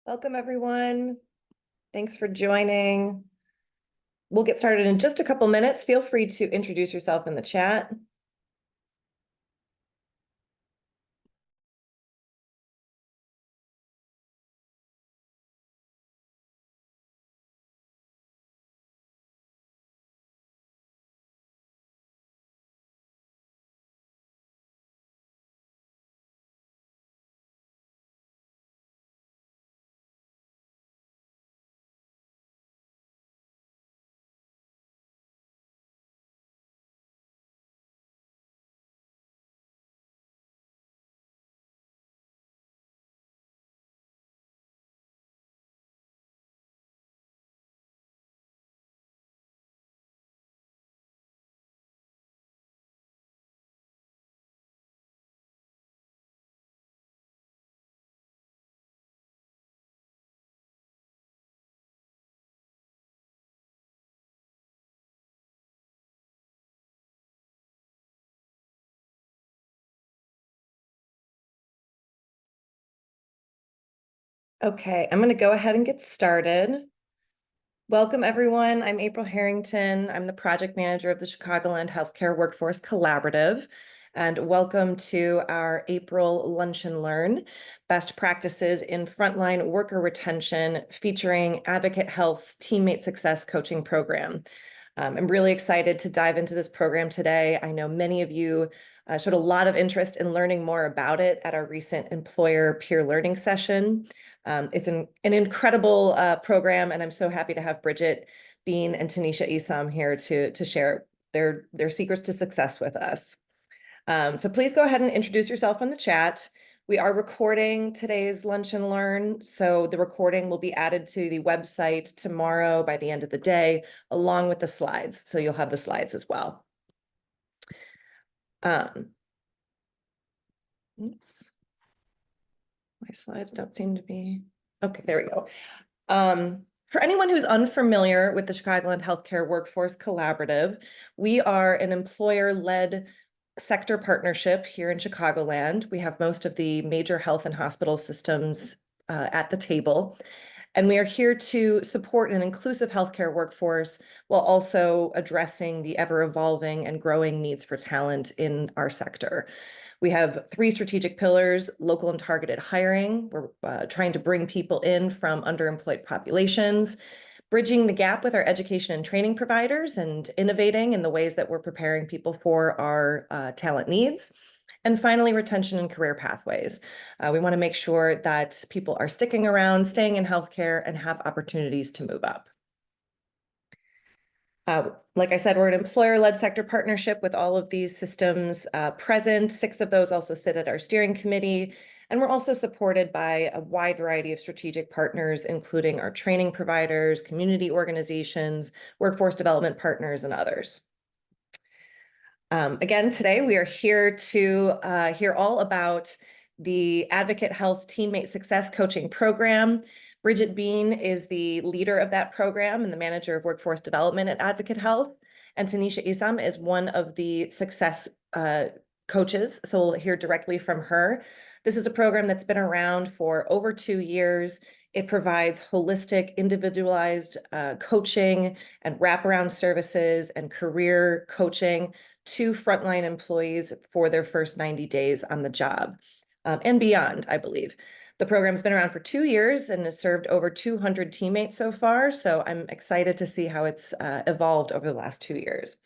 Welcome, everyone. Thanks for joining. We'll get started in just a couple minutes. Feel free to introduce yourself in the chat. Okay, I'm going to go ahead and get started. Welcome, everyone. I'm April Harrington. I'm the project manager of the Chicagoland Healthcare Workforce Collaborative. And welcome to our April Lunch and Learn, Best Practices in Frontline Worker Retention, featuring Advocate Health's Teammate Success Coaching Program. I'm really excited to dive into this program today. I know many of you showed a lot of interest in learning more about it at our recent employer peer learning session. It's an incredible program, and I'm so happy to have Bridgett, Beene, and Tanisha Isom here to share their secrets to success with us. So please go ahead and introduce yourself in the chat. We are recording today's Lunch and Learn, so the recording will be added to the website tomorrow by the end of the day, along with the slides. So you'll have the slides as well. Oops. My slides don't seem to be, okay, there we go. For anyone who's unfamiliar with the Chicagoland Healthcare Workforce Collaborative, we are an employer-led sector partnership here in Chicagoland. We have most of the major health and hospital systems at the table. And we are here to support an inclusive healthcare workforce while also addressing the ever-evolving and growing needs for talent in our sector. We have 3 strategic pillars: local and targeted hiring. We're trying to bring people in from underemployed populations, bridging the gap with our education and training providers, and innovating in the ways that we're preparing people for our talent needs. And finally, retention and career pathways. We want to make sure that people are sticking around, staying in healthcare, and have opportunities to move up. Like I said, we're an employer-led sector partnership with all of these systems present. 6 of those also sit at our steering committee. And we're also supported by a wide variety of strategic partners, including our training providers, community organizations, workforce development partners, and others. Again, today we are here to hear all about the Advocate Health Teammate Success Coaching Program. Bridgett Beene is the leader of that program and the manager of workforce development at Advocate Health. And Tanisha Isom is one of the success coaches, so we'll hear directly from her. This is a program that's been around for over 2 years. It provides holistic, individualized coaching and wraparound services and career coaching to frontline employees for their first 90 days on the job and beyond, I believe. The program's been around for 2 years and has served over 200 teammates so far, so I'm excited to see how it's evolved over the last 2 years.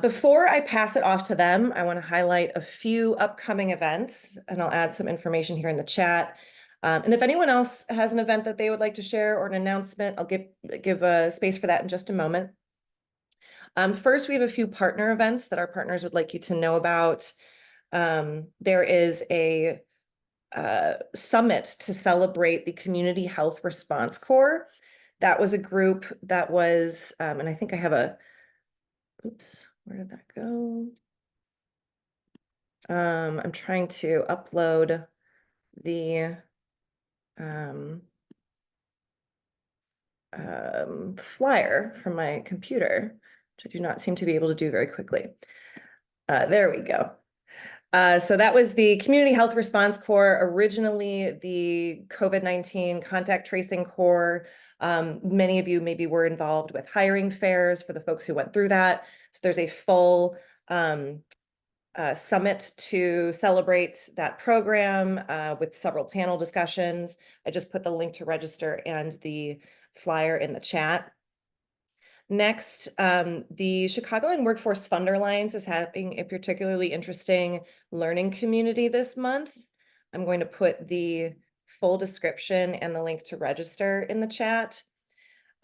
Before I pass it off to them, I want to highlight a few upcoming events, and I'll add some information here in the chat. And if anyone else has an event that they would like to share or an announcement, I'll give a space for that in just a moment. First, we have a few partner events that our partners would like you to know about. There is a summit to celebrate the Community Health Response Corps. That was a group that was, and I think I have a, oops, where did that go? I'm trying to upload the flyer from my computer, which I do not seem to be able to do very quickly. There we go. So that was the Community Health Response Corps, originally the COVID-19 Contact Tracing Corps. Many of you maybe were involved with hiring fairs for the folks who went through that. So there's a full summit to celebrate that program with several panel discussions. I just put the link to register and the flyer in the chat. Next, the Chicagoland Workforce Funder Alliance is having a particularly interesting learning community this month. I'm going to put the full description and the link to register in the chat.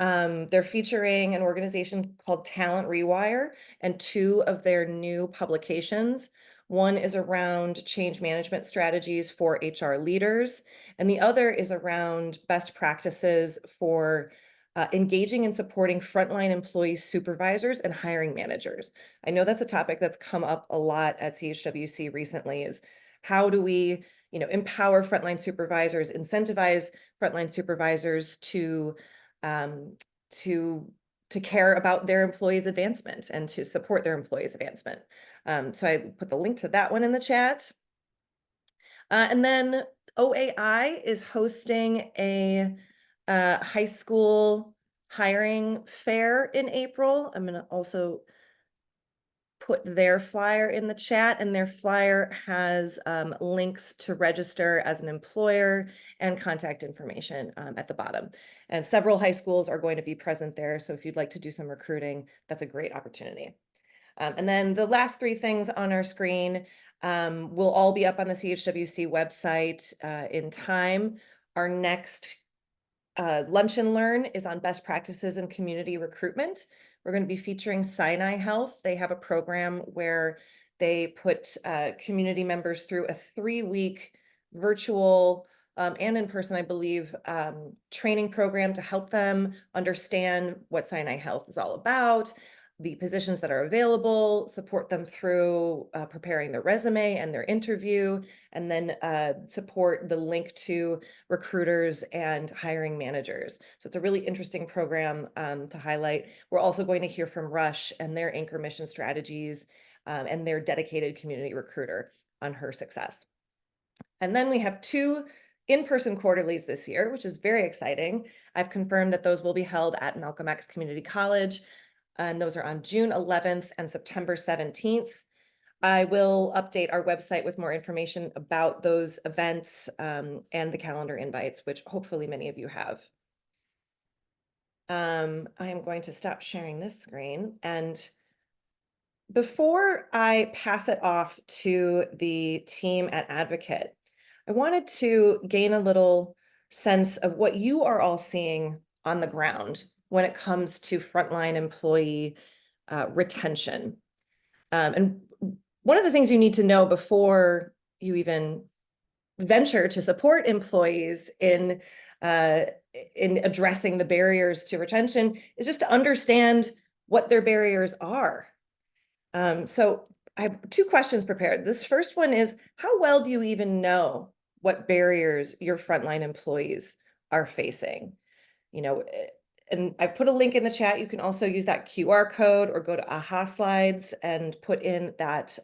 They're featuring an organization called Talent Rewire and two of their new publications. One is around change management strategies for HR leaders, and the other is around best practices for engaging and supporting frontline employee supervisors and hiring managers. I know that's a topic that's come up a lot at CHWC recently, is how do we, empower frontline supervisors, incentivize frontline supervisors um, to care about their employees' advancement and to support their employees' advancement. So I put the link to that one in the chat. And then OAI is hosting a high school hiring fair in April. I'm going to also put their flyer in the chat, and their flyer has links to register as an employer and contact information at the bottom. And several high schools are going to be present there. So if you'd like to do some recruiting, that's a great opportunity. And then the last three things on our screen will all be up on the CHWC website in time. Our next Lunch and Learn is on best practices in community recruitment. We're going to be featuring Sinai Health. They have a program where they put community members through a 3-week virtual and in person, I believe, training program to help them understand what Sinai Health is all about, the positions that are available, support them through preparing their resume and their interview, and then support the link to recruiters and hiring managers. So it's a really interesting program to highlight. We're also going to hear from Rush and their anchor mission strategies and their dedicated community recruiter on her success. And then we have 2 in-person quarterlies this year, which is very exciting. I've confirmed that those will be held at Malcolm X Community College, and those are on June 11th and September 17th. I will update our website with more information about those events and the calendar invites, which hopefully many of you have. I am going to stop sharing this screen. And before I pass it off to the team at Advocate, I wanted to gain a little sense of what you are all seeing on the ground when it comes to frontline employee retention. And one of the things you need to know before you even venture to support employees in addressing the barriers to retention is just to understand what their barriers are. So I have 2 questions prepared. This first one is, how well do you even know what barriers your frontline employees are facing? And I put a link in the chat. You can also use that QR code or go to AHA Slides and put in that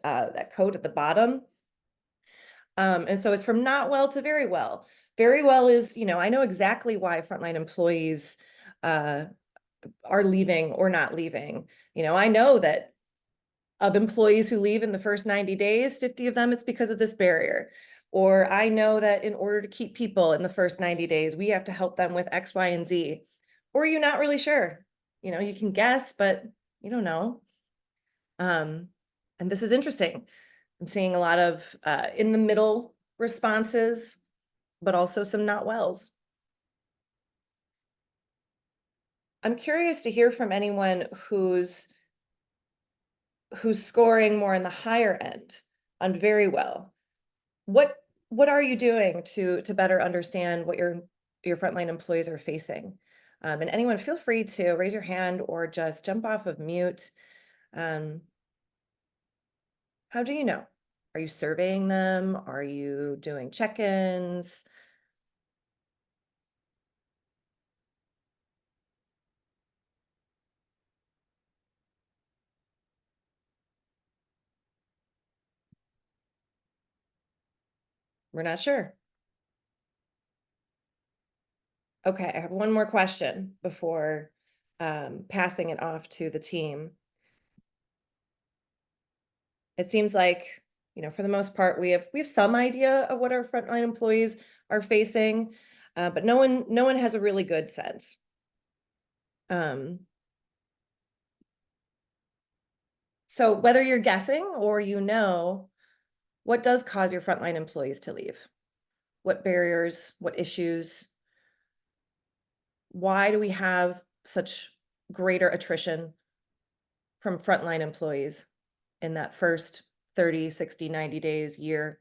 code at the bottom. And so it's from not well to very well. Very well is, I know exactly why frontline employees are leaving or not leaving. I know that of employees who leave in the first 90 days, 50 of them, it's because of this barrier. Or I know that in order to keep people in the first 90 days, we have to help them with X, Y, and Z. Or you're not really sure. You can guess, but you don't know. And this is interesting. I'm seeing a lot of in the middle responses, but also some not wells. I'm curious to hear from anyone who's scoring more in the higher end on very well. What are you doing to better understand what your frontline employees are facing? And anyone, feel free to raise your hand or just jump off of mute. How do you know? Are you surveying them? Are you doing check-ins? We're not sure. Okay, I have one more question before passing it off to the team. It seems like, for the most part, we have some idea of what our frontline employees are facing, but no one has a really good sense. Um, so whether you're guessing or what does cause your frontline employees to leave? What barriers, what issues? Why do we have such greater attrition from frontline employees in that first 30, 60, 90 days, year?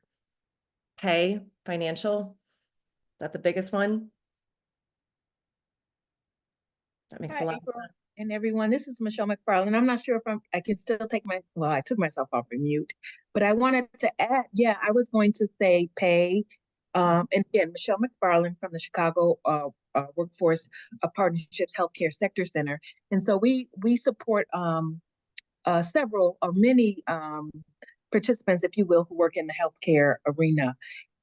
Pay, financial, is that the biggest one? That makes a Hi, lot of April sense. and everyone. This is Michelle McFarland. I'm not sure if I can still take I took myself off of mute, but I wanted to add, yeah, I was going to say pay. And again, Michelle McFarland from the Chicago Workforce Partnerships Healthcare Sector Center. And so we support several or many participants, if you will, who work in the healthcare arena.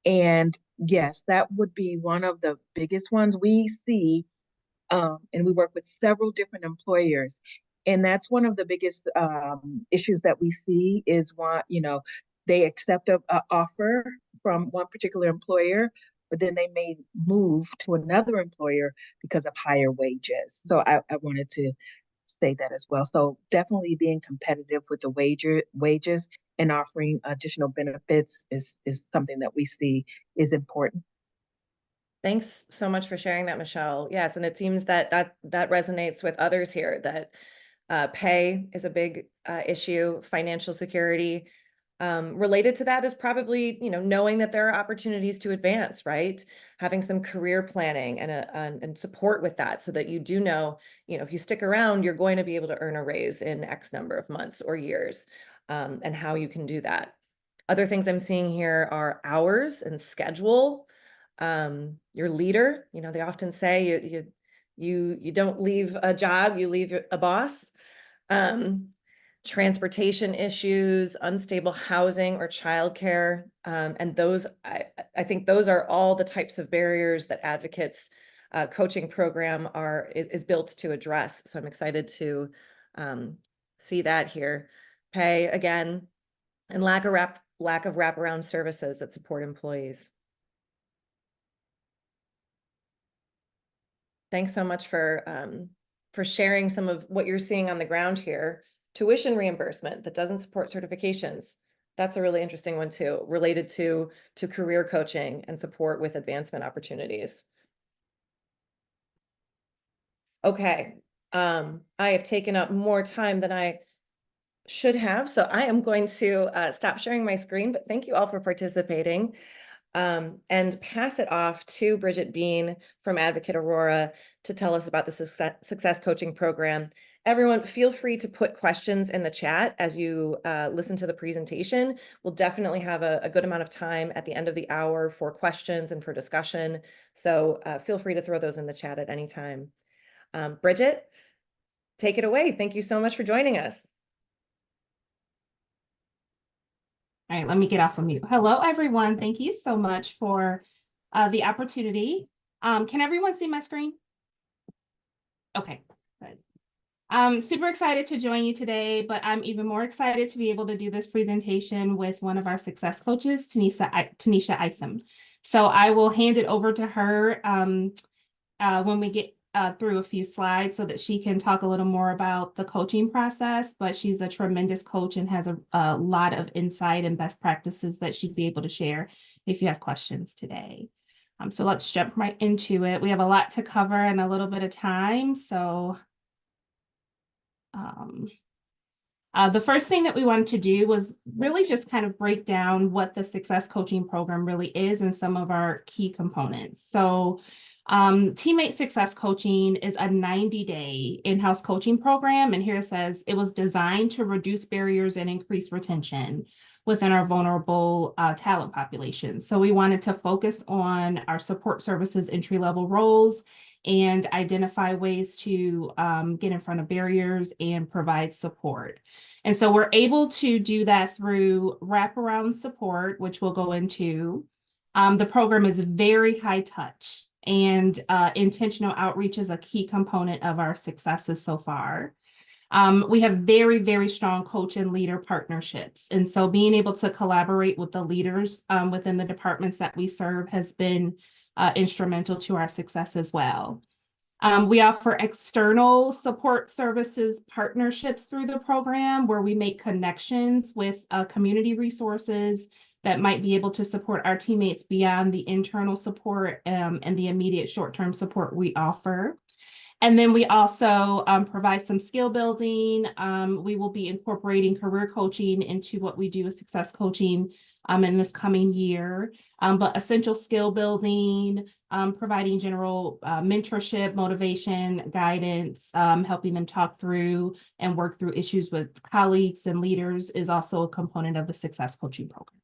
And yes, that would be one of the biggest ones we see, and we work with several different employers. And that's one of the biggest issues that we see is they accept a offer from one particular employer, but then they may move to another employer because of higher wages. So I wanted to say that as well. So definitely being competitive with the wages and offering additional benefits is something that we see is important. Thanks so much for sharing that, Michelle. Yes, and it seems that resonates with others here, that pay is a big issue, financial security. Related to that is probably, knowing that there are opportunities to advance, right? Having some career planning and support with that, so that you do know, if you stick around, you're going to be able to earn a raise in X number of months or years, and how you can do that. Other things I'm seeing here are hours and schedule. Your leader, they often say you don't leave a job, you leave a boss. Um, Transportation issues, unstable housing or childcare. And those, I think those are all the types of barriers that Advocates coaching program is built to address. So I'm excited to see that here. Pay again, and lack of wraparound services that support employees. Thanks so much for sharing some of what you're seeing on the ground here. Tuition reimbursement that doesn't support certifications. That's a really interesting one too, related to career coaching and support with advancement opportunities. Okay, I have taken up more time than I should have, so I am going to stop sharing my screen, but thank you all for participating. And pass it off to Bridgett Beene from Advocate Aurora to tell us about the success coaching program. Everyone, feel free to put questions in the chat as you listen to the presentation. We'll definitely have a good amount of time at the end of the hour for questions and for discussion. So feel free to throw those in the chat at any time. Bridgett, take it away. Thank you so much for joining us. All right, let me get off of mute. Hello, everyone. Thank you so much for the opportunity. Can everyone see my screen? Okay, good. I'm super excited to join you today, but I'm even more excited to be able to do this presentation with one of our success coaches, Tanisha Isom. So I will hand it over to her when we get through a few slides so that she can talk a little more about the coaching process, but she's a tremendous coach and has a lot of insight and best practices that she'd be able to share if you have questions today. So let's jump right into it. We have a lot to cover and a little bit of time. So the first thing that we wanted to do was really just kind of break down what the success coaching program really is and some of our key components. So Teammate Success Coaching is a 90-day in-house coaching program. And here it says it was designed to reduce barriers and increase retention within our vulnerable talent population. So we wanted to focus on our support services entry-level roles and identify ways to get in front of barriers and provide support. And so we're able to do that through wraparound support, which we'll go into, The program is very high touch, and intentional outreach is a key component of our successes so far. We have very, very strong coach and leader partnerships. And so being able to collaborate with the leaders within the departments that we serve has been instrumental to our success as well. We offer external support services partnerships through the program where we make connections with community resources that might be able to support our teammates beyond the internal support and the immediate short-term support we offer. And then we also provide some skill building. We will be incorporating career coaching into what we do with success coaching in this coming year. But essential skill building, providing general mentorship, motivation, guidance, helping them talk through and work through issues with colleagues and leaders is also a component of the success coaching program.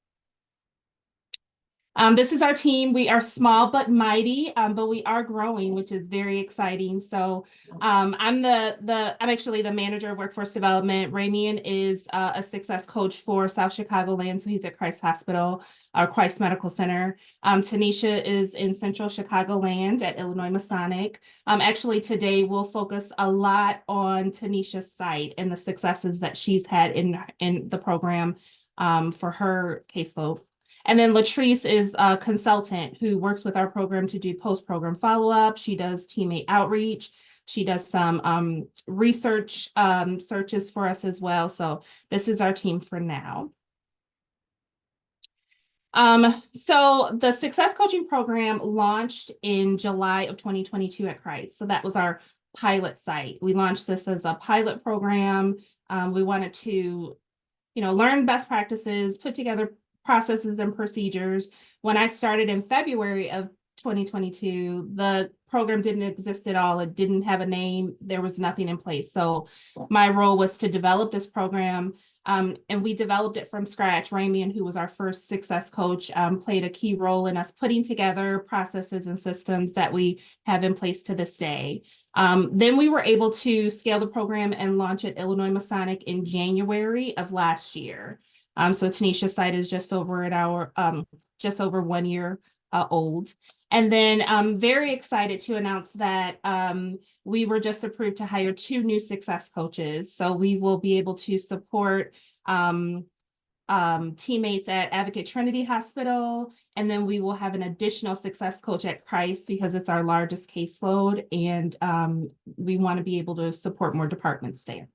This is our team. We are small but mighty, but we are growing, which is very exciting. So I'm actually the manager of workforce development. Ramian is a success coach for South Chicagoland, so he's at Christ Hospital, or Christ Medical Center. Tanisha is in Central Chicagoland at Illinois Masonic. Actually, today we'll focus a lot on Tanisha's site and the successes that she's had in the program for her caseload. And then Latrice is a consultant who works with our program to do post-program follow-up. She does teammate outreach. She does some research searches for us as well. So this is our team for now. So the success coaching program launched in July of 2022 at Christ. So that was our pilot site. We launched this as a pilot program. We wanted to, learn best practices, put together processes and procedures. When I started in February of 2022, the program didn't exist at all. It didn't have a name. There was nothing in place. So my role was to develop this program, and we developed it from scratch. Ramian, who was our first success coach, played a key role in us putting together processes and systems that we have in place to this day. Then we were able to scale the program and launch at Illinois Masonic in January of last year. So Tanisha's site is just over 1 year old. And then I'm very excited to announce that we were just approved to hire 2 new success coaches. So we will be able to support teammates at Advocate Trinity Hospital. And then we will have an additional success coach at Christ because it's our largest caseload. And we want to be able to support more departments there.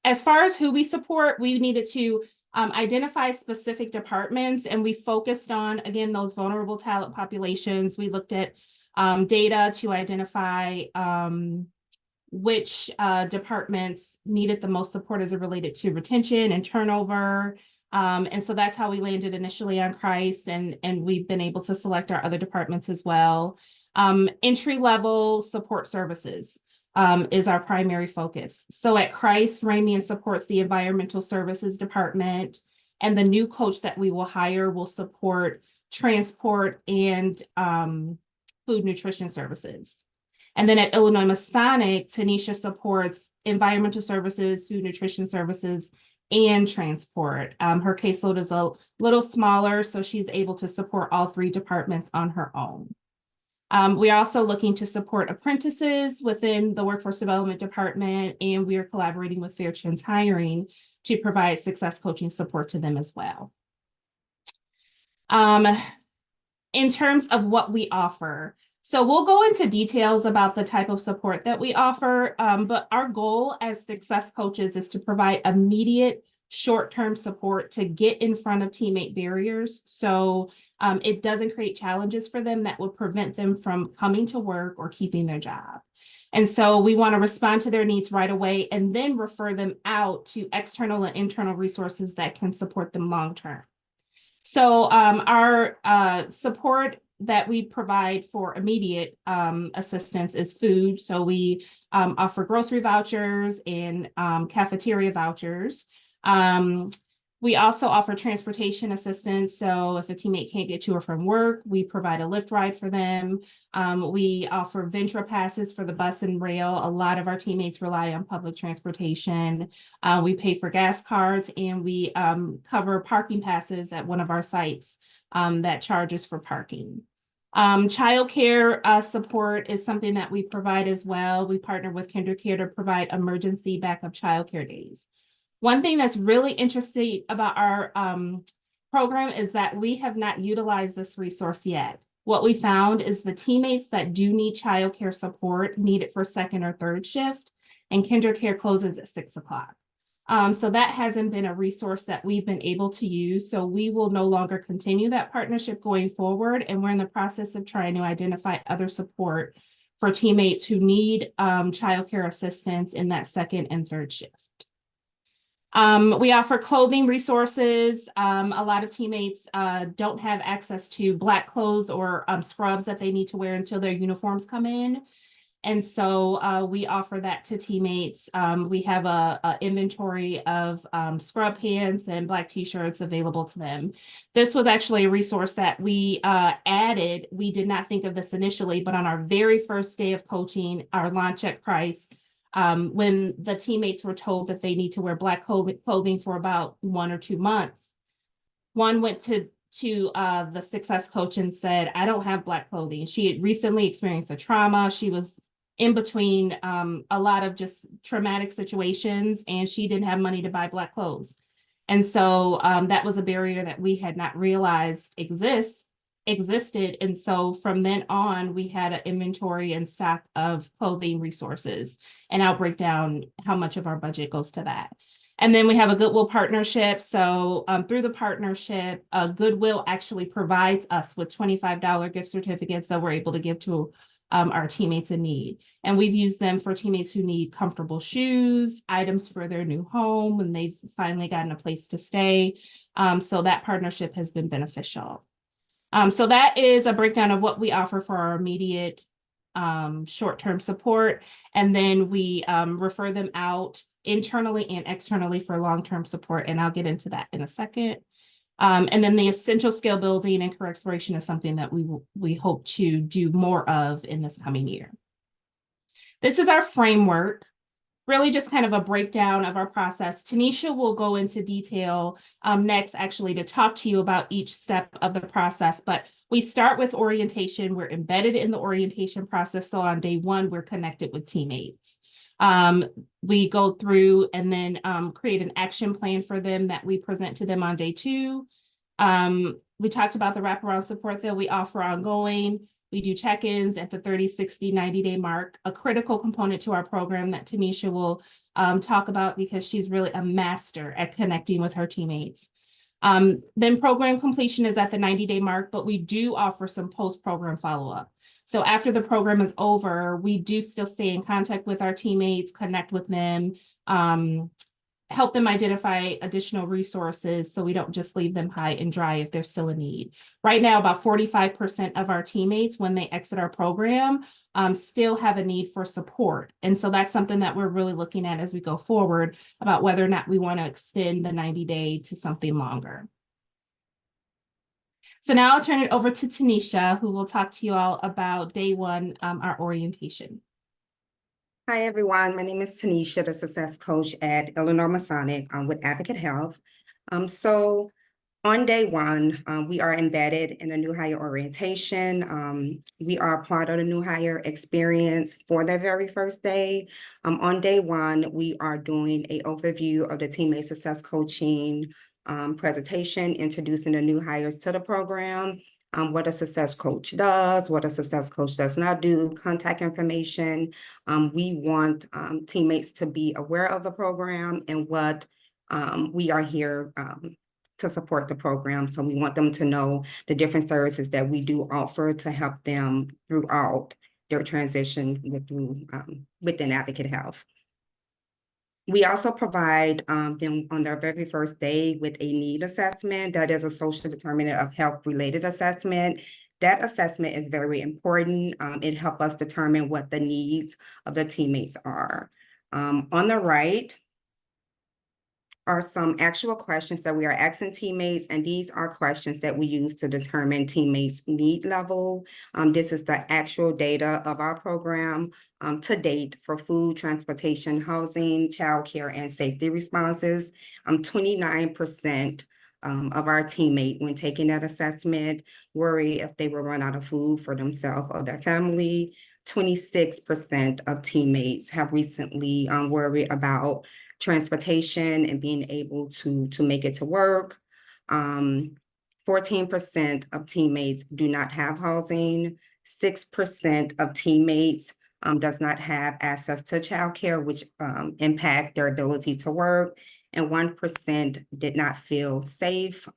As far as who we support, we needed to identify specific departments, and we focused on, again, those vulnerable talent populations. We looked at data to identify which departments needed the most support as it related to retention and turnover. And so that's how we landed initially on Christ, and we've been able to select our other departments as well. Entry-level support services is our primary focus. So at Christ, Ramian supports the environmental services department, and the new coach that we will hire will support transport and food nutrition services. And then at Illinois Masonic, Tanisha supports environmental services, food nutrition services, and transport. Her caseload is a little smaller, so she's able to support all 3 departments on her own. We're also looking to support apprentices within the workforce development department, and we are collaborating with Fairtrends Hiring to provide success coaching support to them as well. In terms of what we offer, so we'll go into details about the type of support that we offer, but our goal as success coaches is to provide immediate short-term support to get in front of teammate barriers. So it doesn't create challenges for them that would prevent them from coming to work or keeping their job. And so we want to respond to their needs right away and then refer them out to external and internal resources that can support them long-term. So our support that we provide for immediate assistance is food. So we offer grocery vouchers and cafeteria vouchers. We also offer transportation assistance. So if a teammate can't get to or from work, we provide a Lyft ride for them. We offer Ventra passes for the bus and rail. A lot of our teammates rely on public transportation. We pay for gas cards, and we cover parking passes at one of our sites that charges for parking. Childcare support is something that we provide as well. We partner with KinderCare to provide emergency backup childcare days. One thing that's really interesting about our program is that we have not utilized this resource yet. What we found is the teammates that do need childcare support need it for second or third shift, and KinderCare closes at 6 o'clock. So that hasn't been a resource that we've been able to use. So we will no longer continue that partnership going forward. And we're in the process of trying to identify other support for teammates who need childcare assistance in that second and third shift. We offer clothing resources. A lot of teammates don't have access to black clothes or scrubs that they need to wear until their uniforms come in. And so we offer that to teammates. We have a inventory of scrub pants and black t-shirts available to them. This was actually a resource that we added. We did not think of this initially, but on our very first day of coaching, our launch at Price, when the teammates were told that they need to wear black clothing for about 1 or 2 months, one went to the success coach and said, I don't have black clothing. She had recently experienced a trauma. She was in between a lot of just traumatic situations, and she didn't have money to buy black clothes. And so that was a barrier that we had not realized existed. And so from then on, we had an inventory and stock of clothing resources, and I'll break down how much of our budget goes to that. And then we have a Goodwill partnership. So through the partnership, Goodwill actually provides us with $25 gift certificates that we're able to give to our teammates in need. And we've used them for teammates who need comfortable shoes, items for their new home when they've finally gotten a place to stay. So that partnership has been beneficial. So that is a breakdown of what we offer for our immediate short-term support. And then we refer them out internally and externally for long-term support. And I'll get into that in a second. And then the essential skill building and career exploration is something that we hope to do more of in this coming year. This is our framework, really just kind of a breakdown of our process. Tanisha will go into detail next, actually, to talk to you about each step of the process. But we start with orientation. We're embedded in the orientation process. So on day 1, we're connected with teammates. We go through and then create an action plan for them that we present to them on day 2. We talked about the wraparound support that we offer ongoing. We do check-ins at the 30, 60, 90-day mark, a critical component to our program that Tanisha will talk about because she's really a master at connecting with her teammates. Then program completion is at the 90-day mark, but we do offer some post-program follow-up. So after the program is over, we do still stay in contact with our teammates, connect with them, help them identify additional resources so we don't just leave them high and dry if they're still in need. Right now, about 45% of our teammates, when they exit our program, still have a need for support. And so that's something that we're really looking at as we go forward about whether or not we want to extend the 90-day to something longer. So now I'll turn it over to Tanisha, who will talk to you all about day 1, our orientation. Hi, everyone. My name is Tanisha, the success coach at Illinois Masonic with Advocate Health. So on day 1, we are embedded in a new hire orientation. We are part of the new hire experience for their very first day. On day 1, we are doing an overview of the teammate success coaching presentation, introducing the new hires to the program, what a success coach does, what a success coach does not do, contact information. We want teammates to be aware of the program and what we are here to support the program. So we want them to know the different services that we do offer to help them throughout their transition within Advocate Health. We also provide them on their very first day with a need assessment. That is a social determinant of health-related assessment. That assessment is very important. It helps us determine what the needs of the teammates are. On the right are some actual questions that we are asking teammates, and these are questions that we use to determine teammates' need level. This is the actual data of our program to date for food, transportation, housing, childcare, and safety responses. 29% of our teammate, when taking that assessment, worry if they will run out of food for themselves or their family. 26% of teammates have recently worried about transportation and being able to make it to work. 14% of teammates do not have housing. 6% of teammates does not have access to childcare, which impact their ability to work. And 1% did not feel safe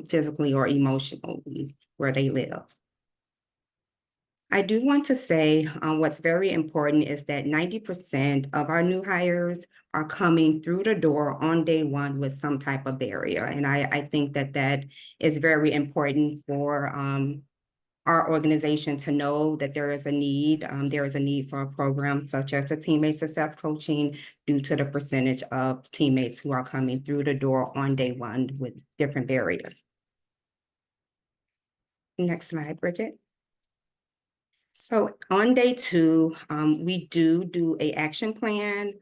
physically or emotionally where they live. I do want to say what's very important is that 90% of our new hires are coming through the door on day one with some type of barrier. And I think that that is very important for our organization to know that there is a need. There is a need for a program such as the teammate success coaching due to the percentage of teammates who are coming through the door on day one with different barriers. Next slide, Bridget. So on day two, we do an action plan.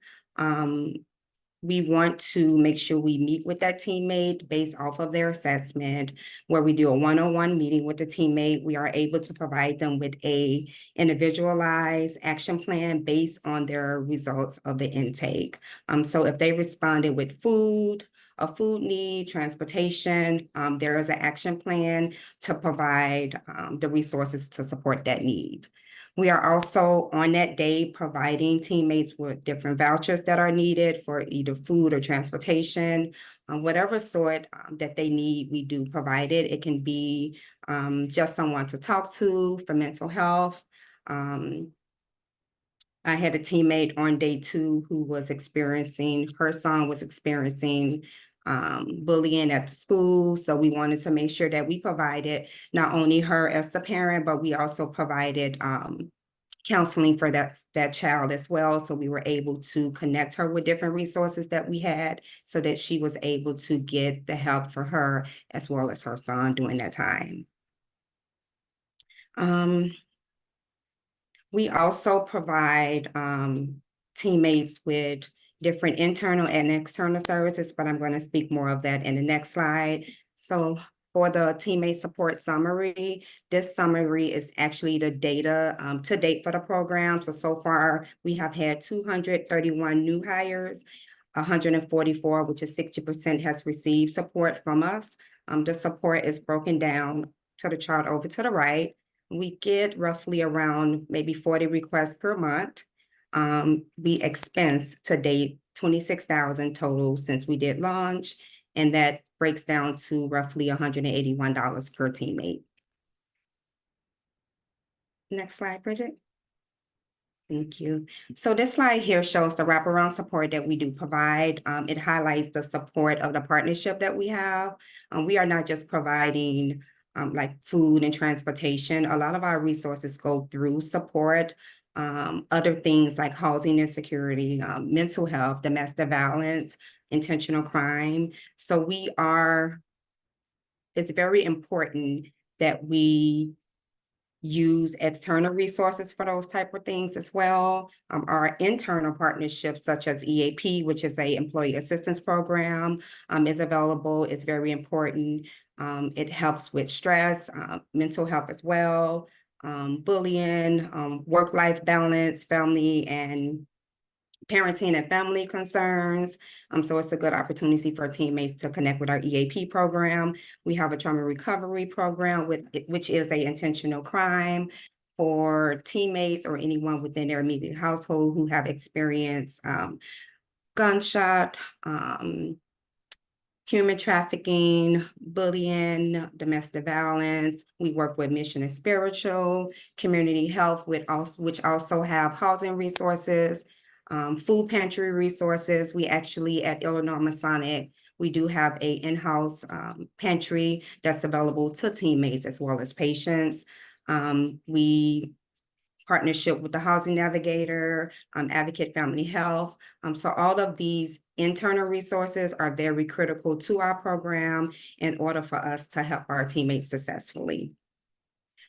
We want to make sure we meet with that teammate based off of their assessment, where we do a one-on-one meeting with the teammate. We are able to provide them with a individualized action plan based on their results of the intake. So if they responded with food, a food need, transportation, there is an action plan to provide the resources to support that need. We are also on that day providing teammates with different vouchers that are needed for either food or transportation, whatever sort that they need, we do provide it. It can be just someone to talk to for mental health. I had a teammate on day two who was experiencing, her son was experiencing bullying at the school. So we wanted to make sure that we provided not only her as the parent, but we also provided counseling for that child as well. So we were able to connect her with different resources that we had so that she was able to get the help for her as well as her son during that time. We also provide teammates with different internal and external services, but I'm going to speak more of that in the next slide. So for the teammate support summary, this summary is actually the data to date for the program. So far, we have had 231 new hires, 144, which is 60%, has received support from us. The support is broken down to the chart over to the right. We get roughly around maybe 40 requests per month. We expense to date $26,000 total since we did launch, and that breaks down to roughly $181 per teammate. Next slide, Bridget. Thank you. So this slide here shows the wraparound support that we do provide. It highlights the support of the partnership that we have. We are not just providing like food and transportation. A lot of our resources go through support, other things like housing and security, mental health, domestic violence, intentional crime. So it's very important that we use external resources for those type of things as well. Our internal partnerships such as EAP, which is a employee assistance program, is available. It's very important. It helps with stress, mental health as well, bullying, work-life balance, family and parenting and family concerns. So it's a good opportunity for teammates to connect with our EAP program. We have a trauma recovery program which is a intentional crime for teammates or anyone within their immediate household who have experienced gunshot, human trafficking, bullying, domestic violence. We work with Mission and Spiritual, Community Health, which also have housing resources, food pantry resources. We actually at Illinois Masonic, we do have a in-house pantry that's available to teammates as well as patients. We partnership with the Housing Navigator, Advocate Family Health. So all of these internal resources are very critical to our program in order for us to help our teammates successfully.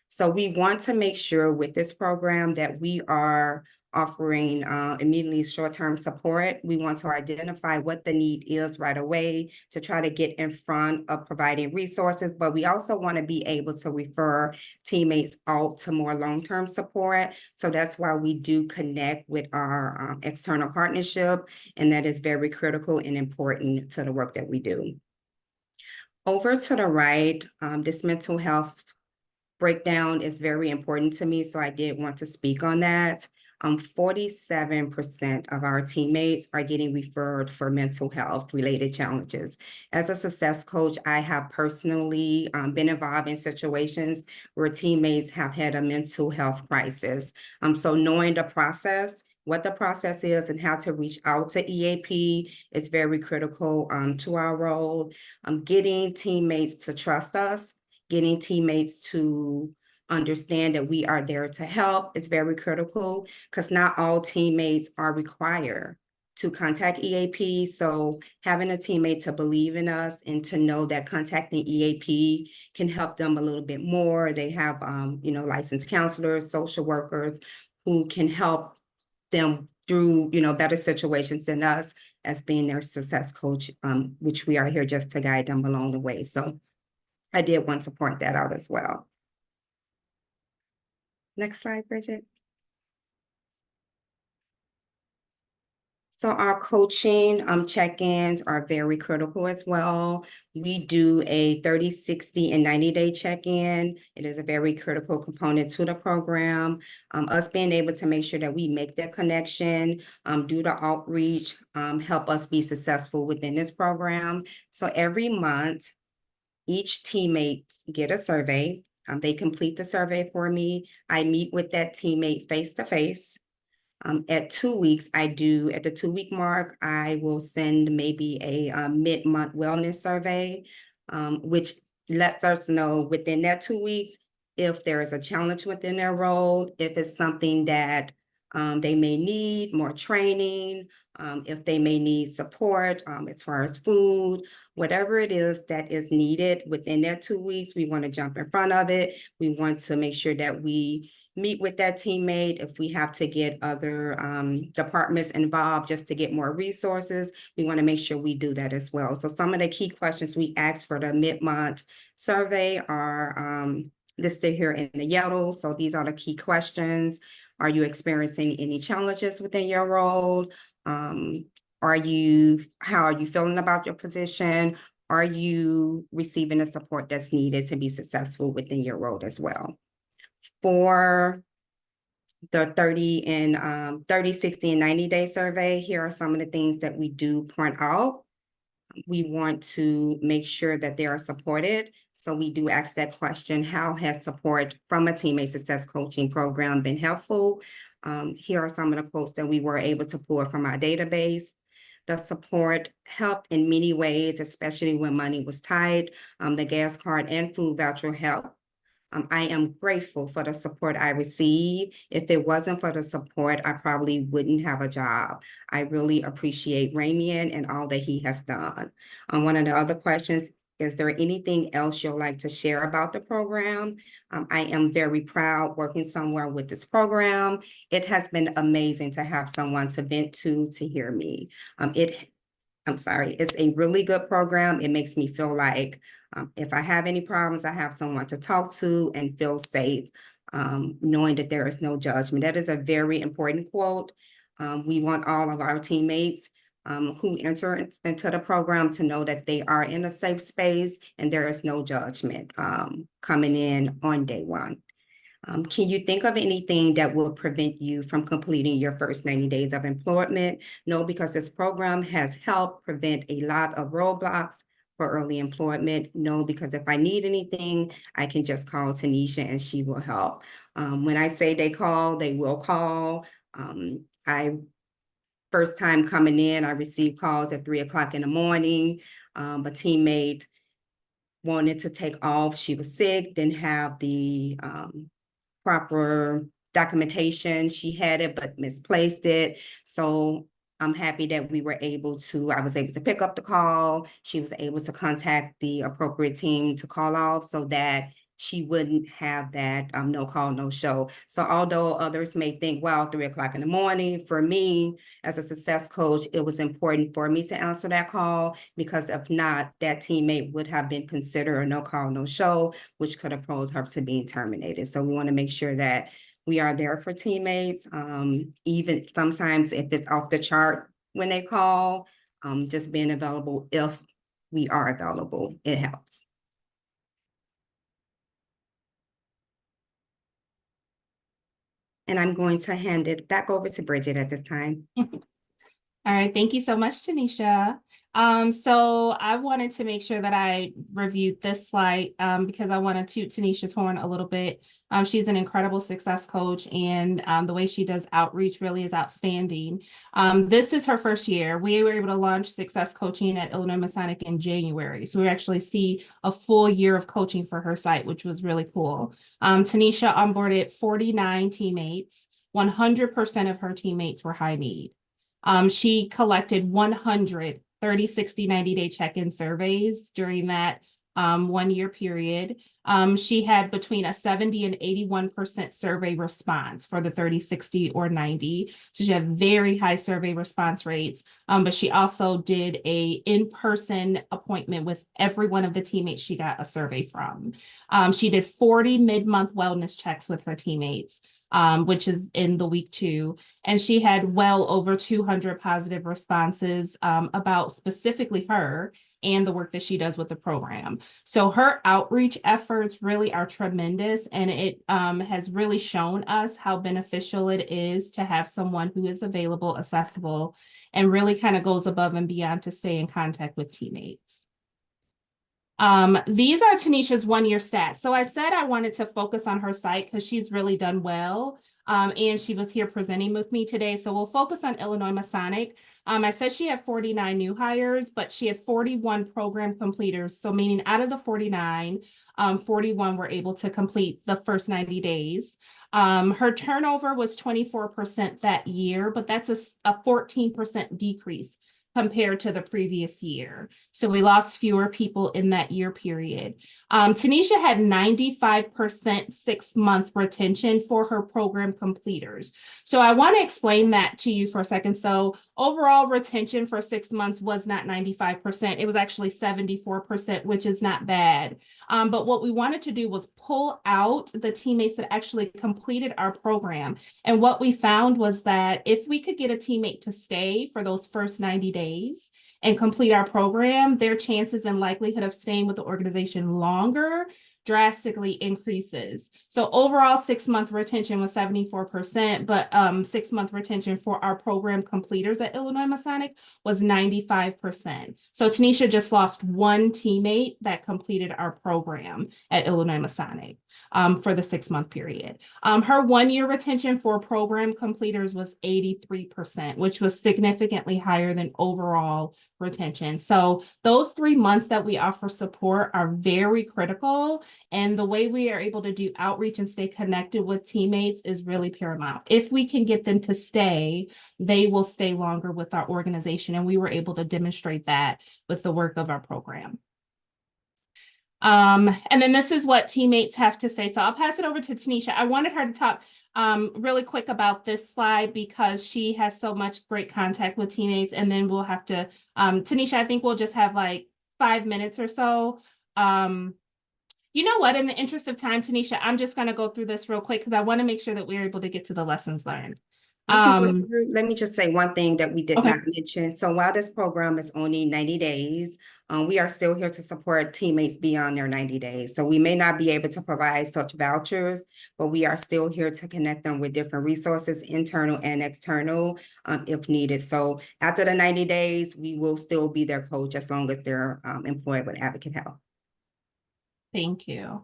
So we want to make sure with this program that we are offering immediately short-term support. We want to identify what the need is right away to try to get in front of providing resources, but we also want to be able to refer teammates out to more long-term support. So that's why we do connect with our external partnership, and that is very critical and important to the work that we do. Over to the right, this mental health breakdown is very important to me, so I did want to speak on that. 47% of our teammates are getting referred for mental health related challenges. As a success coach, I have personally been involved in situations where teammates have had a mental health crisis. So knowing the process, what the process is and how to reach out to EAP is very critical to our role. Getting teammates to trust us, getting teammates to understand that we are there to help is very critical, because not all teammates are required to contact EAP. So having a teammate to believe in us and to know that contacting EAP can help them a little bit more. They have, licensed counselors, social workers who can help them through, better situations than us as being their success coach, which we are here just to guide them along the way. So I did want to point that out as well. Next slide, Bridgett. So our coaching check-ins are very critical as well. We do a 30, 60, and 90-day check-in. It is a very critical component to the program. Us being able to make sure that we make that connection, do the outreach, help us be successful within this program. So every month, each teammate get a survey. They complete the survey for me. I meet with that teammate face-to-face. At 2 weeks, at the 2-week mark, I will send maybe a mid-month wellness survey, which lets us know within that 2 weeks if there is a challenge within their role, if it's something that they may need more training, if they may need support as far as food, whatever it is that is needed within that 2 weeks, we want to jump in front of it. We want to make sure that we meet with that teammate. If we have to get other departments involved just to get more resources, we want to make sure we do that as well. So some of the key questions we asked for the mid-month survey are listed here in the yellow. So these are the key questions. Are you experiencing any challenges within your role? How are you feeling about your position? Are you receiving the support that's needed to be successful within your role as well? For the 30, 60, and 90-day survey, here are some of the things that we do point out. We want to make sure that they are supported. So we do ask that question, how has support from a teammate success coaching program been helpful? Here are some of the quotes that we were able to pull from our database. The support helped in many ways, especially when money was tight. The gas card and food voucher helped. I am grateful for the support I receive. If it wasn't for the support, I probably wouldn't have a job. I really appreciate Ramian and all that he has done. One of the other questions, is there anything else you'd like to share about the program? I am very proud working somewhere with this program. It has been amazing to have someone to vent to hear me. It's a really good program. It makes me feel like if I have any problems, I have someone to talk to and feel safe, knowing that there is no judgment. That is a very important quote. We want all of our teammates who enter into the program to know that they are in a safe space and there is no judgment coming in on day one. Can you think of anything that will prevent you from completing your first 90 days of employment? No, because this program has helped prevent a lot of roadblocks for early employment. No, because if I need anything, I can just call Tanisha and she will help. When I say they call, they will call. First time coming in, I received calls at 3 o'clock in the morning. A teammate wanted to take off. She was sick, didn't have the proper documentation. She had it, but misplaced it. So I'm happy that I was able to pick up the call. She was able to contact the appropriate team to call off so that she wouldn't have that no call, no show. So although others may think, well, 3 o'clock in the morning, for me as a success coach, it was important for me to answer that call, because if not, that teammate would have been considered a no call, no show, which could have proved her to being terminated. So we want to make sure that we are there for teammates. Even sometimes if it's off the chart when they call, just being available if we are available, it helps. And I'm going to hand it back over to Bridgett at this time. All right, thank you so much, Tanisha. So I wanted to make sure that I reviewed this slide because I want to toot Tanisha's horn a little bit. She's an incredible success coach, and the way she does outreach really is outstanding. This is her first year. We were able to launch success coaching at Illinois Masonic in January. So we actually see a full year of coaching for her site, which was really cool. Tanisha onboarded 49 teammates. 100% of her teammates were high need. She collected 100 30, 60, 90-day check-in surveys during that 1 year period. She had between a 70 and 81% survey response for the 30, 60, or 90. So she had very high survey response rates. But she also did a in-person appointment with every one of the teammates she got a survey from. She did 40 mid-month wellness checks with her teammates, which is in the week 2. And she had well over 200 positive responses about specifically her and the work that she does with the program. So her outreach efforts really are tremendous, and it has really shown us how beneficial it is to have someone who is available, accessible, and really kind of goes above and beyond to stay in contact with teammates. These are Tanisha's 1-year stats. So I said I wanted to focus on her site because she's really done well. And she was here presenting with me today. So we'll focus on Illinois Masonic. I said she had 49 new hires, but she had 41 program completers. So meaning out of the 49, 41 were able to complete the first 90 days. Her turnover was 24% that year, but that's a 14% decrease compared to the previous year. So we lost fewer people in that year period. Tanisha had 95% 6-month retention for her program completers. So I want to explain that to you for a second. So overall retention for 6 months was not 95%. It was actually 74%, which is not bad. But what we wanted to do was pull out the teammates that actually completed our program. And what we found was that if we could get a teammate to stay for those first 90 days and complete our program, their chances and likelihood of staying with the organization longer drastically increases. So overall 6-month retention was 74%, but 6-month retention for our program completers at Illinois Masonic was 95%. So Tanisha just lost 1 teammate that completed our program at Illinois Masonic for the 6-month period. Her 1-year retention for program completers was 83%, which was significantly higher than overall retention. So those 3 months that we offer support are very critical. And the way we are able to do outreach and stay connected with teammates is really paramount. If we can get them to stay, they will stay longer with our organization. And we were able to demonstrate that with the work of our program. And then this is what teammates have to say. So I'll pass it over to Tanisha. I wanted her to talk really quick about this slide because she has so much great contact with teammates. And then we'll have to, Tanisha, I think we'll just have like 5 minutes or so. You know what, in the interest of time, Tanisha, I'm just going to go through this real quick because I want to make sure that we're able to get to the lessons learned. Let me just say one thing that we did Okay. not mention. So while this program is only 90 days, we are still here to support teammates beyond their 90 days. So we may not be able to provide such vouchers, but we are still here to connect them with different resources, internal and external, if needed. So after the 90 days, we will still be their coach as long as they're employed with Advocate Health. Thank you.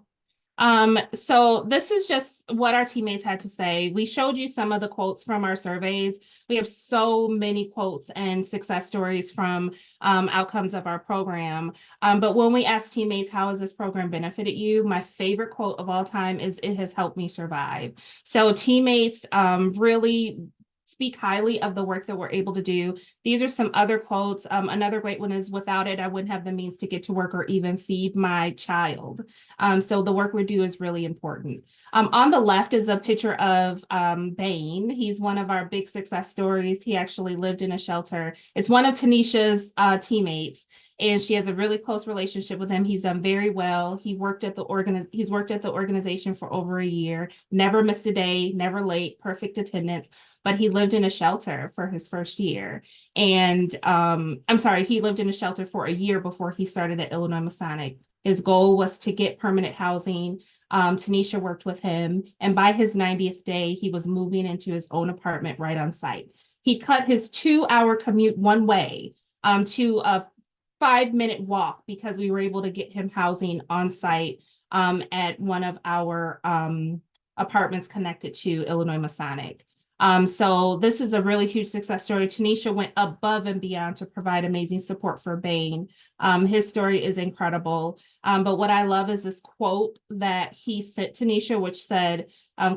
So this is just what our teammates had to say. We showed you some of the quotes from our surveys. We have so many quotes and success stories from outcomes of our program. But when we asked teammates, how has this program benefited you? My favorite quote of all time is, "It has helped me survive." So teammates really speak highly of the work that we're able to do. These are some other quotes. Another great one is, "Without it, I wouldn't have the means to get to work or even feed my child." So the work we do is really important. On the left is a picture of Beene. He's one of our big success stories. He actually lived in a shelter. It's one of Tanisha's teammates, and she has a really close relationship with him. He's done very well. He's worked at the organization for over a year, never missed a day, never late, perfect attendance. But he lived in a shelter for his first year. And I'm sorry, he lived in a shelter for a year before he started at Illinois Masonic. His goal was to get permanent housing. Tanisha worked with him, and by his 90th day, he was moving into his own apartment right on site. He cut his 2-hour commute one way to a 5-minute walk because we were able to get him housing on site at one of our apartments connected to Illinois Masonic. So this is a really huge success story. Tanisha went above and beyond to provide amazing support for Beene. His story is incredible. But what I love is this quote that he sent Tanisha, which said,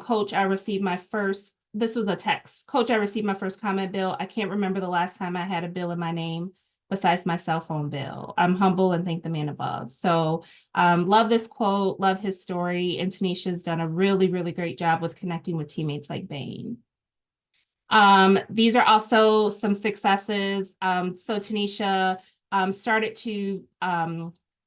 "Coach, I received my first," this was a text, "Coach, I received my first comment bill. I can't remember the last time I had a bill in my name besides my cell phone bill. I'm humble and thank the man above." So love this quote, love his story. And Tanisha's done a really, really great job with connecting with teammates like Beene. These are also some successes. So Tanisha started to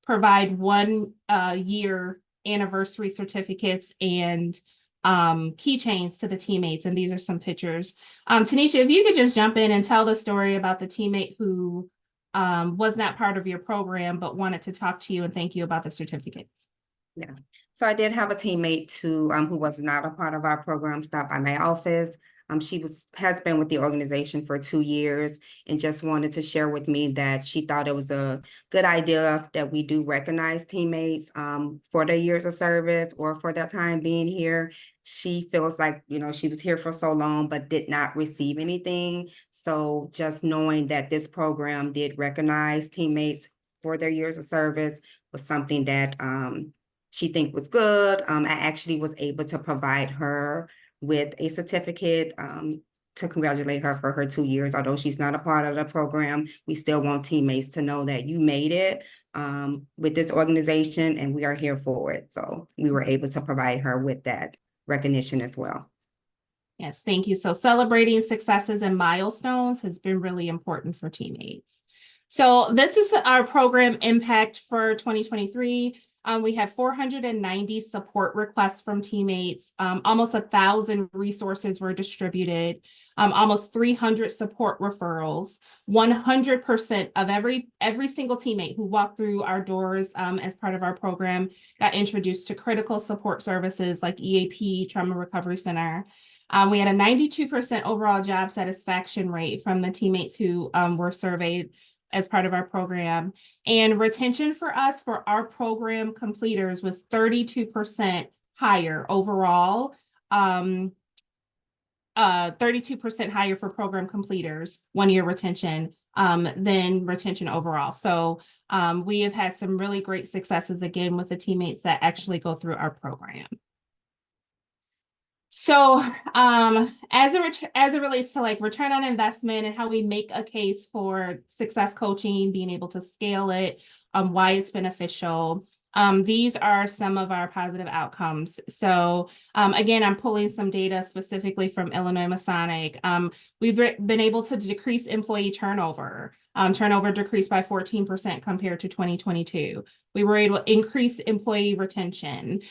provide 1-year anniversary certificates and keychains to the teammates. And these are some pictures. Tanisha, if you could just jump in and tell the story about the teammate who was not part of your program, but wanted to talk to you and thank you about the certificates. Yeah. So I did have a teammate who was not a part of our program stop by my office. She has been with the organization for 2 years and just wanted to share with me that she thought it was a good idea that we do recognize teammates for their years of service or for their time being here. She feels like, she was here for so long but did not receive anything. So just knowing that this program did recognize teammates for their years of service was something that she think was good. I actually was able to provide her with a certificate to congratulate her for her 2 years. Although she's not a part of the program, we still want teammates to know that you made it with this organization and we are here for it. So we were able to provide her with that recognition as well. Yes, thank you. So celebrating successes and milestones has been really important for teammates. So this is our program impact for 2023. We had 490 support requests from teammates. Almost 1,000 resources were distributed. Almost 300 support referrals. 100% of every single teammate who walked through our doors as part of our program got introduced to critical support services like EAP, Trauma Recovery Center. We had a 92% overall job satisfaction rate from the teammates who were surveyed as part of our program. And retention for us for our program completers was 32% higher overall. 32% higher for program completers, 1-year retention, than retention overall. So we have had some really great successes again with the teammates that actually go through our program. So as it relates to like return on investment and how we make a case for success coaching, being able to scale it, why it's beneficial, these are some of our positive outcomes. So again, I'm pulling some data specifically from Illinois Masonic. We've been able to decrease employee turnover. Turnover decreased by 14% compared to 2022. We were able to increase employee retention.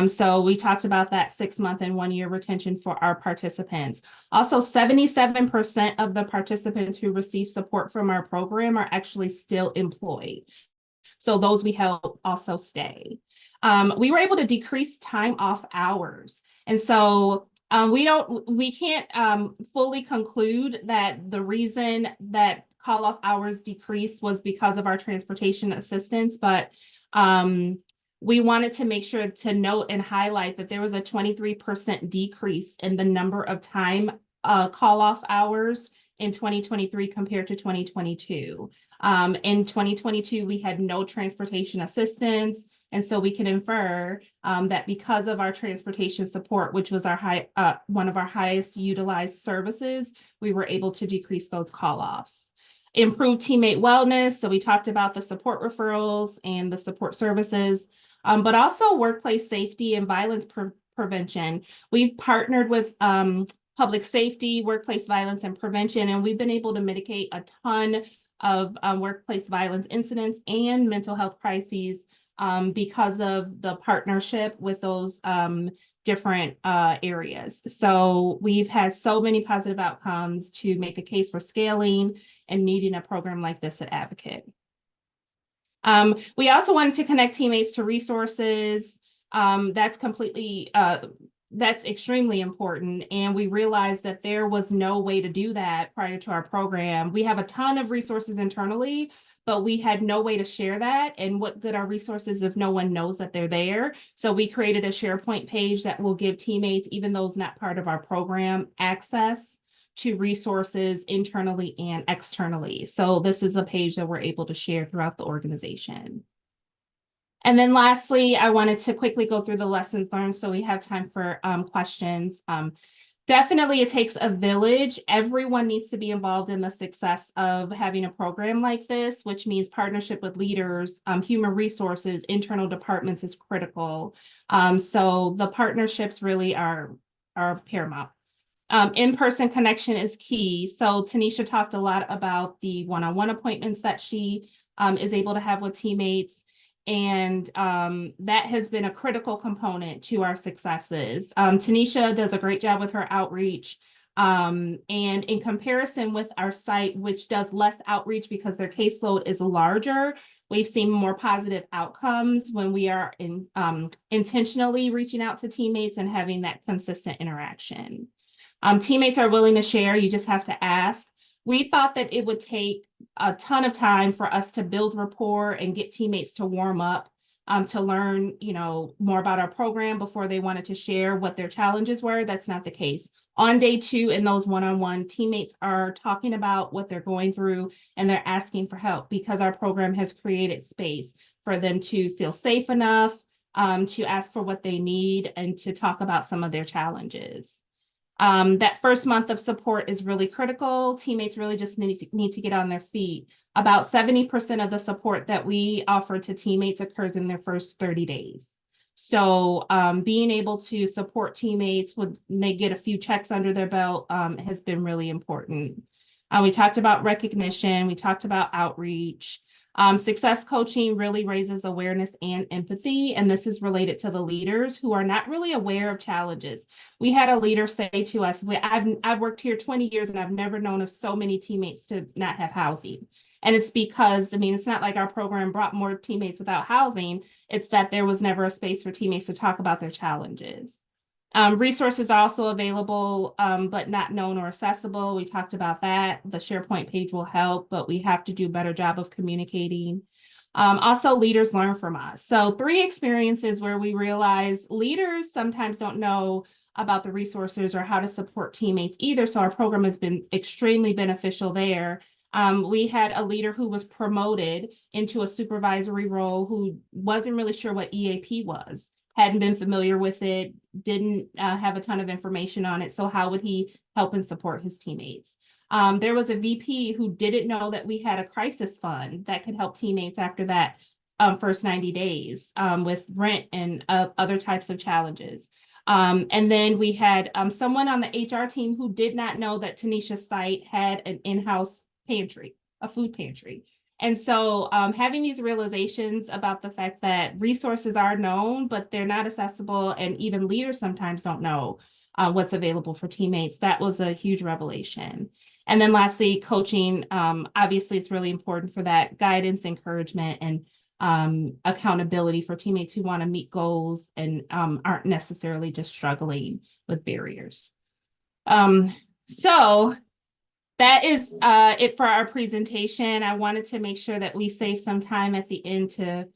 So we talked about that 6-month and 1-year retention for our participants. Also, 77% of the participants who receive support from our program are actually still employed. So those we help also stay. We were able to decrease time off hours. And so we can't fully conclude that the reason that call-off hours decreased was because of our transportation assistance, but we wanted to make sure to note and highlight that there was a 23% decrease in the number of time call-off hours in 2023 compared to 2022. In 2022, we had no transportation assistance. And so we can infer that because of our transportation support, which was our one of our highest utilized services, we were able to decrease those call-offs. Improved teammate wellness. So we talked about the support referrals and the support services, but also workplace safety and violence prevention. We've partnered with public safety, workplace violence and prevention, and we've been able to mitigate a ton of workplace violence incidents and mental health crises because of the partnership with those different areas. So we've had so many positive outcomes to make a case for scaling and needing a program like this at Advocate. We also wanted to connect teammates to resources. That's extremely important. And we realized that there was no way to do that prior to our program. We have a ton of resources internally, but we had no way to share that. And what good are resources if no one knows that they're there? So we created a SharePoint page that will give teammates, even those not part of our program, access to resources internally and externally. So this is a page that we're able to share throughout the organization. And then lastly, I wanted to quickly go through the lessons learned so we have time for questions. Definitely, it takes a village. Everyone needs to be involved in the success of having a program like this, which means partnership with leaders, human resources, internal departments is critical. So the partnerships really are paramount. In-person connection is key. So Tanisha talked a lot about the one-on-one appointments that she is able to have with teammates. And that has been a critical component to our successes. Tanisha does a great job with her outreach. And in comparison with our site, which does less outreach because their caseload is larger, we've seen more positive outcomes when we are intentionally reaching out to teammates and having that consistent interaction. Teammates are willing to share, you just have to ask. We thought that it would take a ton of time for us to build rapport and get teammates to warm up, to learn, more about our program before they wanted to share what their challenges were. That's not the case. On day 2 in those one-on-one, teammates are talking about what they're going through and they're asking for help because our program has created space for them to feel safe enough to ask for what they need and to talk about some of their challenges. That first month of support is really critical. Teammates really just need to get on their feet. About 70% of the support that we offer to teammates occurs in their first 30 days. So being able to support teammates when they get a few checks under their belt has been really important. We talked about recognition. We talked about outreach. Success coaching really raises awareness and empathy, and this is related to the leaders who are not really aware of challenges. We had a leader say to us, I've worked here 20 years and I've never known of so many teammates to not have housing. And it's because, it's not like our program brought more teammates without housing. It's that there was never a space for teammates to talk about their challenges. Resources are also available, but not known or accessible. We talked about that. The SharePoint page will help, but we have to do a better job of communicating. Also, leaders learn from us. So 3 experiences where we realize leaders sometimes don't know about the resources or how to support teammates either. So our program has been extremely beneficial there. We had a leader who was promoted into a supervisory role who wasn't really sure what EAP was. Hadn't been familiar with it, didn't have a ton of information on it. So how would he help and support his teammates? There was a VP who didn't know that we had a crisis fund that could help teammates after that first 90 days with rent and other types of challenges. And then we had someone on the HR team who did not know that Tanisha's site had an in-house pantry, a food pantry. And so having these realizations about the fact that resources are known, but they're not accessible, and even leaders sometimes don't know what's available for teammates, that was a huge revelation. And then lastly, coaching, obviously it's really important for that guidance, encouragement, and accountability for teammates who want to meet goals and aren't necessarily just struggling with barriers. So that is it for our presentation. I wanted to make sure that we save some time at the end to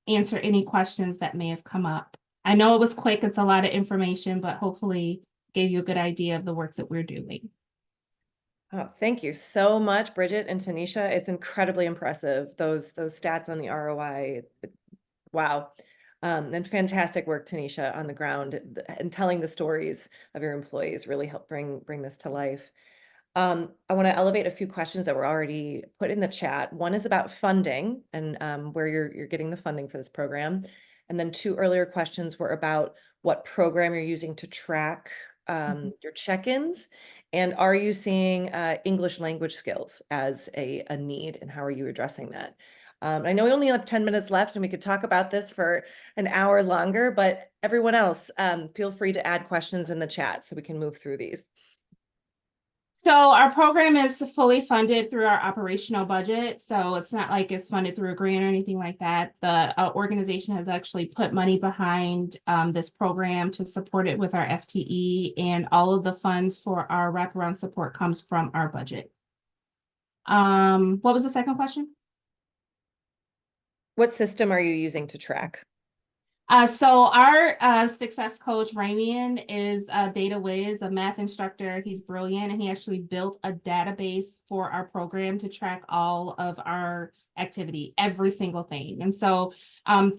answer any questions that may have come up. I know it was quick, it's a lot of information, but hopefully gave you a good idea of the work that we're doing. Oh, thank you so much, Bridget and Tanisha. It's incredibly impressive, those stats on the ROI. Wow. And fantastic work, Tanisha, on the ground and telling the stories of your employees really helped bring this to life. I want to elevate a few questions that were already put in the chat. One is about funding and where you're getting the funding for this program. And then 2 earlier questions were about what program you're using to track your check-ins. And are you seeing English language skills as a need, and how are you addressing that? I know we only have 10 minutes left and we could talk about this for an hour longer, but everyone else, feel free to add questions in the chat so we can move through these. So our program is fully funded through our operational budget. So it's not like it's funded through a grant or anything like that. The organization has actually put money behind this program to support it with our FTE, and all of the funds for our wraparound support comes from our budget. What was the second question? What system are you using to track? So our success coach, Ramian, is a data whiz, a math instructor. He's brilliant, and he actually built a database for our program to track all of our activity, every single thing. And so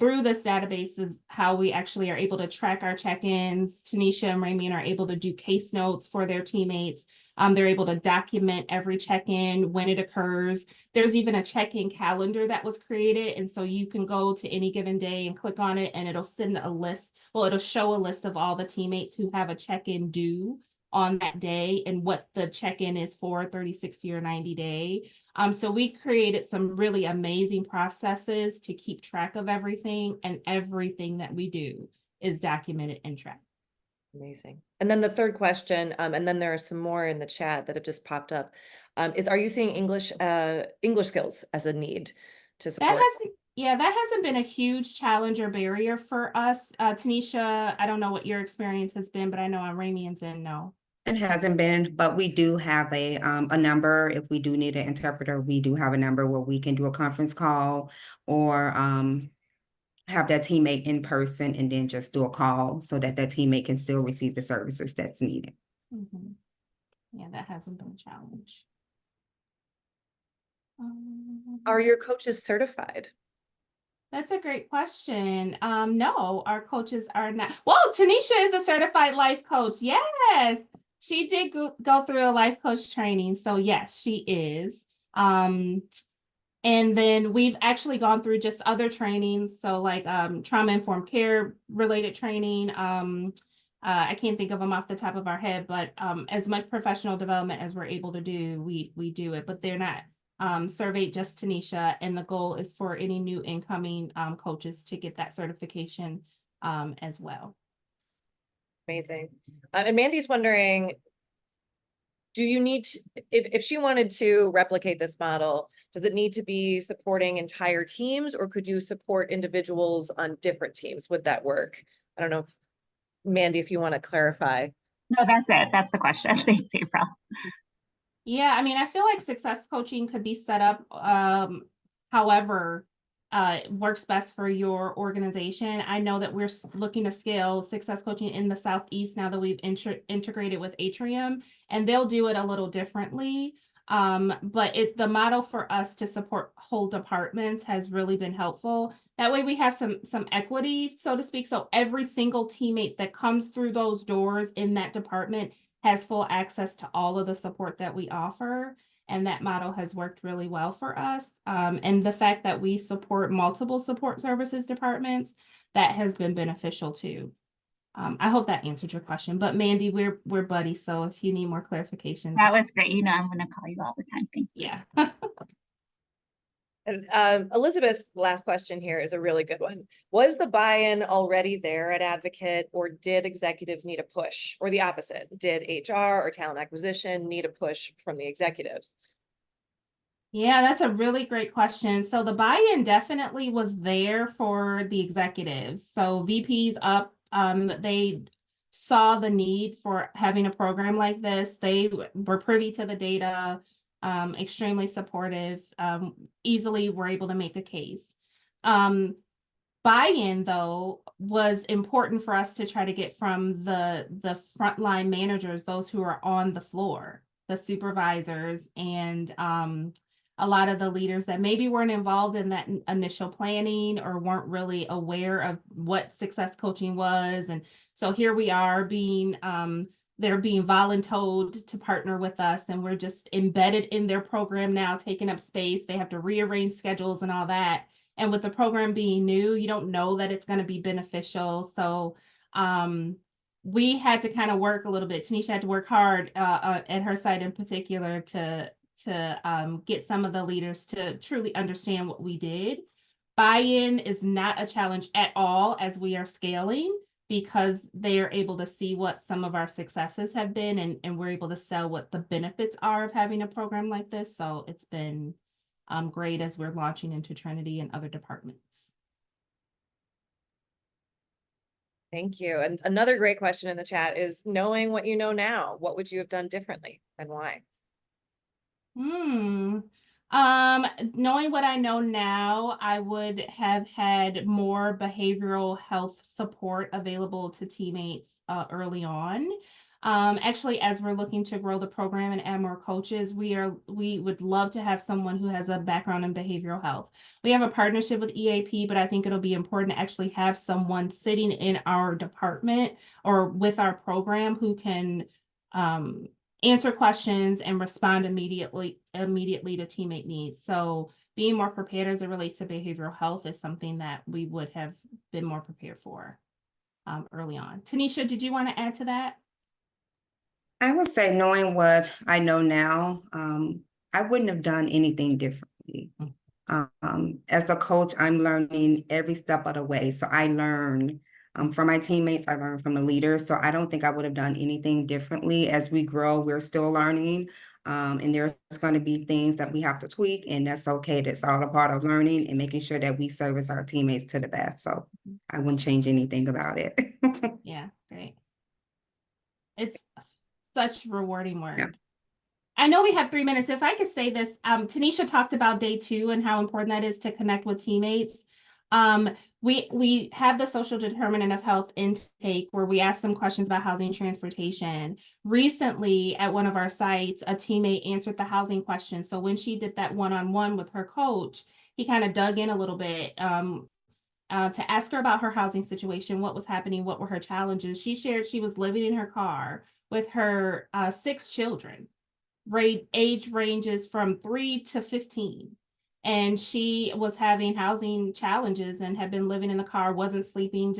through this database is how we actually are able to track our check-ins. Tanisha and Ramian are able to do case notes for their teammates. They're able to document every check-in, when it occurs. There's even a check-in calendar that was created. And so you can go to any given day and click on it, and it'll send a list. Well, it'll show a list of all the teammates who have a check-in due on that day and what the check-in is for 30, 60, or 90 day. So we created some really amazing processes to keep track of everything, and everything that we do is documented and tracked. Amazing. And then the third question, and then there are some more in the chat that have just popped up, is are you seeing English skills as a need to support? That hasn't been a huge challenge or barrier for us. Tanisha, I don't know what your experience has been, but I know on Ramian's end, no. It hasn't been, but we do have a number. If we do need an interpreter, we do have a number where we can do a conference call or have that teammate in person and then just do a call so that that teammate can still receive the services that's needed. Mm-hmm. Yeah, that hasn't been a challenge. Are your coaches certified? That's a great question. No, our coaches are not. Whoa, Tanisha is a certified life coach. Yes, she did go through a life coach training. So yes, she is. And then we've actually gone through just other trainings. So like trauma-informed care related training. I can't think of them off the top of our head, but as much professional development as we're able to do, we do it, but they're not surveyed, just Tanisha. And the goal is for any new incoming coaches to get that certification as well. Amazing. And Mandy's wondering, do you need to, if she wanted to replicate this model, does it need to be supporting entire teams, or could you support individuals on different teams? Would that work? I don't know if Mandy, if you want to clarify. No, that's it. That's the question. Thanks, April. Yeah, I mean, I feel like success coaching could be set up however works best for your organization. I know that we're looking to scale success coaching in the Southeast now that we've integrated with Atrium, and they'll do it a little differently. But the model for us to support whole departments has really been helpful. That way we have some equity, so to speak. So every single teammate that comes through those doors in that department has full access to all of the support that we offer. And that model has worked really well for us. And the fact that we support multiple support services departments, that has been beneficial too. I hope that answered your question, but Mandy, we're buddies. So if you need more clarification. That was great. You know, I'm going to call you all the time. Thanks. Yeah. And Elizabeth's last question here is a really good one. Was the buy-in already there at Advocate, or did executives need a push, or the opposite? Did HR or talent acquisition need a push from the executives? Yeah, that's a really great question. So the buy-in definitely was there for the executives. So VPs up, they saw the need for having a program like this. They were privy to the data, extremely supportive, easily were able to make a case. Buy-in, though, was important for us to try to get from the frontline managers, those who are on the floor, the supervisors, and a lot of the leaders that maybe weren't involved in that initial planning or weren't really aware of what success coaching was. And so here we are being they're being voluntold to partner with us, and we're just embedded in their program now, taking up space. They have to rearrange schedules and all that. And with the program being new, you don't know that it's going to be beneficial. So we had to kind of work a little bit. Tanisha had to work hard at her site in particular to get some of the leaders to truly understand what we did. Buy-in is not a challenge at all as we are scaling, because they are able to see what some of our successes have been, and we're able to sell what the benefits are of having a program like this. So it's been great as we're launching into Trinity and other departments. Thank you. And another great question in the chat is, knowing what you know now, what would you have done differently and why? Knowing what I know now, I would have had more behavioral health support available to teammates early on. Actually, as we're looking to grow the program and add more coaches, we would love to have someone who has a background in behavioral health. We have a partnership with EAP, but I think it'll be important to actually have someone sitting in our department or with our program who can answer questions and respond immediately to teammate needs. So being more prepared as it relates to behavioral health is something that we would have been more prepared for early on. Tanisha, did you want to add to that? I would say, knowing what I know now, I wouldn't have done anything differently. As a coach, I'm learning every step of the way. So I learn from my teammates, I learn from the leaders. So I don't think I would have done anything differently. As we grow, we're still learning. And there's going to be things that we have to tweak, and that's okay. That's all a part of learning and making sure that we service our teammates to the best. So I wouldn't change anything about it. Yeah, great. It's such rewarding work. Yeah. I know we have 3 minutes. If I could say this, Tanisha talked about day 2 and how important that is to connect with teammates. We have the social determinant of health intake where we ask them questions about housing and transportation. Recently, at one of our sites, a teammate answered the housing question. So when she did that one-on-one with her coach, he kind of dug in a little bit to ask her about her housing situation, what was happening, what were her challenges. She shared she was living in her car with her 6 children. Age ranges from 3 to 15. And she was having housing challenges and had been living in the car, wasn't sleeping,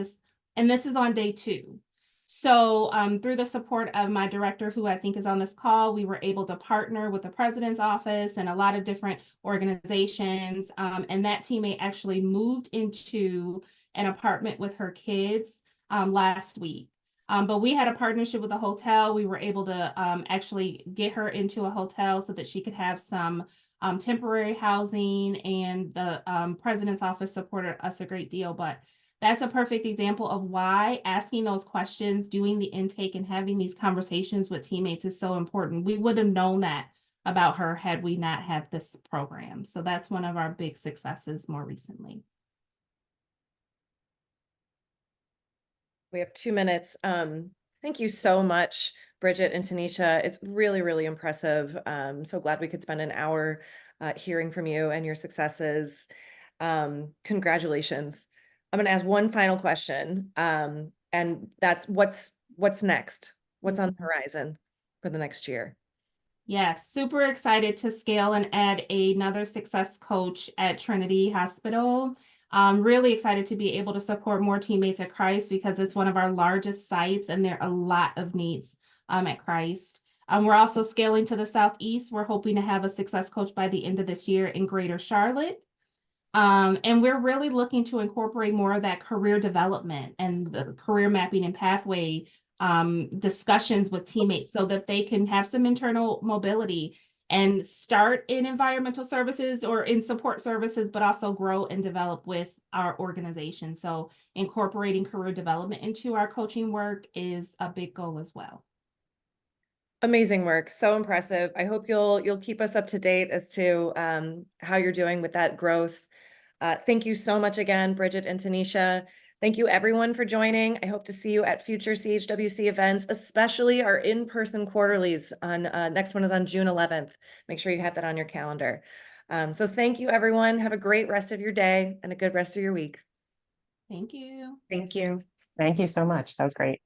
and this is on day 2. So through the support of my director, who I think is on this call, we were able to partner with the president's office and a lot of different organizations. And that teammate actually moved into an apartment with her kids last week. But we had a partnership with a hotel. We were able to actually get her into a hotel so that she could have some temporary housing, and the president's office supported us a great deal. But that's a perfect example of why asking those questions, doing the intake, and having these conversations with teammates is so important. We would have known that about her had we not had this program. So that's one of our big successes more recently. We have 2 minutes. Thank you so much, Bridgett and Tanisha. It's really, really impressive. So glad we could spend an hour hearing from you and your successes. Congratulations. I'm going to ask one final question, and that's what's next? What's on the horizon for the next year? Yes, super excited to scale and add another success coach at Trinity Hospital. I'm really excited to be able to support more teammates at Christ, because it's one of our largest sites and there are a lot of needs at Christ. We're also scaling to the Southeast. We're hoping to have a success coach by the end of this year in Greater Charlotte. And we're really looking to incorporate more of that career development and the career mapping and pathway discussions with teammates so that they can have some internal mobility and start in environmental services or in support services, but also grow and develop with our organization. So incorporating career development into our coaching work is a big goal as well. Amazing work. So impressive. I hope you'll keep us up to date as to how you're doing with that growth. Thank you so much again, Bridget and Tanisha. Thank you everyone for joining. I hope to see you at future CHWC events, especially our in-person quarterlies on next one is on June 11th. Make sure you have that on your calendar. So thank you everyone. Have a great rest of your day and a good rest of your week. Thank you. Thank you. Thank you so much. That was great.